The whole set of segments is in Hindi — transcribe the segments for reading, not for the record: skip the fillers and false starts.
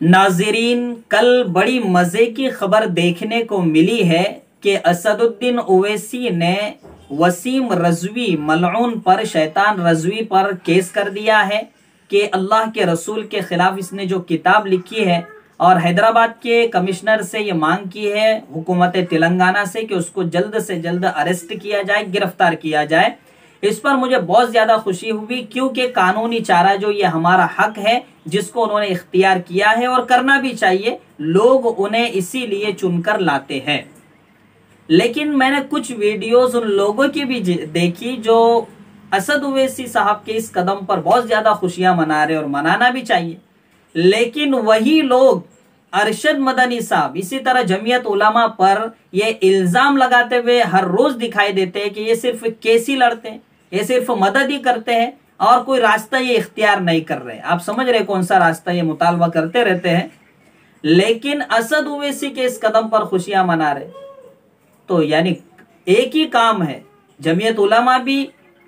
नाज़रीन, कल बड़ी मजे की खबर देखने को मिली है कि असदुद्दीन ओवैसी ने वसीम रज़वी मलऊन पर, शैतान रज़वी पर केस कर दिया है कि अल्लाह के रसूल के खिलाफ इसने जो किताब लिखी है, और हैदराबाद के कमिश्नर से ये मांग की है हुकूमत तेलंगाना से कि उसको जल्द से जल्द अरेस्ट किया जाए, गिरफ्तार किया जाए। इस पर मुझे बहुत ज्यादा खुशी हुई, क्योंकि कानूनी चारा जो ये हमारा हक है जिसको उन्होंने इख्तियार किया है और करना भी चाहिए, लोग उन्हें इसीलिए चुनकर लाते हैं। लेकिन मैंने कुछ वीडियोस उन लोगों की भी देखी जो असद ओवैसी साहब के इस कदम पर बहुत ज्यादा खुशियां मना रहे, और मनाना भी चाहिए। लेकिन वही लोग अरशद मदनी साहब इसी तरह जमीयत उलमा पर ये इल्जाम लगाते हुए हर रोज दिखाई देते हैं कि ये सिर्फ केस ही लड़ते हैं, ये सिर्फ मदद ही करते हैं और कोई रास्ता ये इख्तियार नहीं कर रहे। आप समझ रहे कौन सा रास्ता ये मुतालबा करते रहते हैं, लेकिन असद ओवैसी के इस कदम पर खुशियां मना रहे। तो यानी एक ही काम है, जमीयत उलमा भी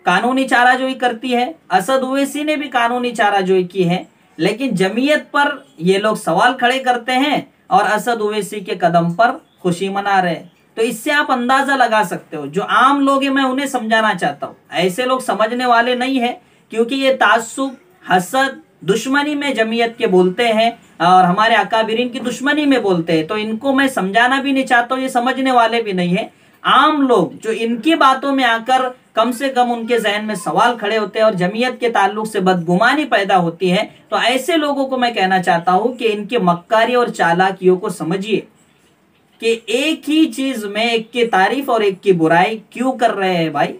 कानूनी चाराजोई करती है, असद ओवैसी ने भी कानूनी चाराजोई की है, लेकिन जमीयत पर ये लोग सवाल खड़े करते हैं और असद ओवैसी के कदम पर खुशी मना रहे हैं। तो इससे आप अंदाजा लगा सकते हो, जो आम लोग हैं मैं उन्हें समझाना चाहता हूं, ऐसे लोग समझने वाले नहीं है, क्योंकि ये तासुब, हसद, दुश्मनी में जमीयत के बोलते हैं और हमारे अकाबिरीन की दुश्मनी में बोलते हैं। तो इनको मैं समझाना भी नहीं चाहता हूं, ये समझने वाले भी नहीं है। आम लोग जो इनकी बातों में आकर कम से कम उनके जहन में सवाल खड़े होते हैं और जमीयत के ताल्लुक से बदगुमानी पैदा होती है, तो ऐसे लोगों को मैं कहना चाहता हूं कि इनके मक्कारी और चालाकियों को समझिए कि एक ही चीज में एक की तारीफ और एक की बुराई क्यों कर रहे हैं भाई।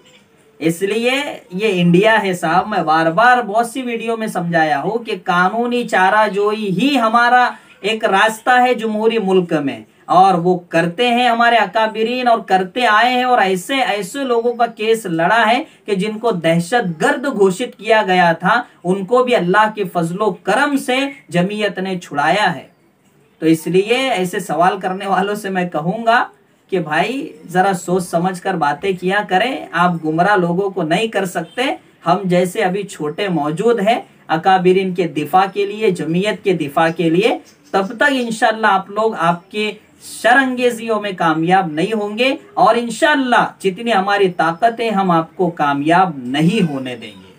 इसलिए ये इंडिया है साहब, मैं बार बार बहुत सी वीडियो में समझाया हूं कि कानूनी चाराजोई ही हमारा एक रास्ता है जमहूरी मुल्क में, और वो करते हैं हमारे अकाबिरीन और करते आए हैं। और ऐसे ऐसे लोगों का केस लड़ा है कि जिनको दहशतगर्द घोषित किया गया था, उनको भी अल्लाह के फजलो करम से जमीयत ने छुड़ाया है। तो इसलिए ऐसे सवाल करने वालों से मैं कहूंगा कि भाई जरा सोच समझ कर बातें किया करें, आप गुमराह लोगों को नहीं कर सकते। हम जैसे अभी छोटे मौजूद हैं अकाबिरीन के दिफा के लिए, जमीयत के दिफा के लिए, तब तक इंशाअल्लाह आप लोग आपके शरअंगेजियों में कामयाब नहीं होंगे, और इंशाअल्लाह जितनी हमारी ताकत है हम आपको कामयाब नहीं होने देंगे।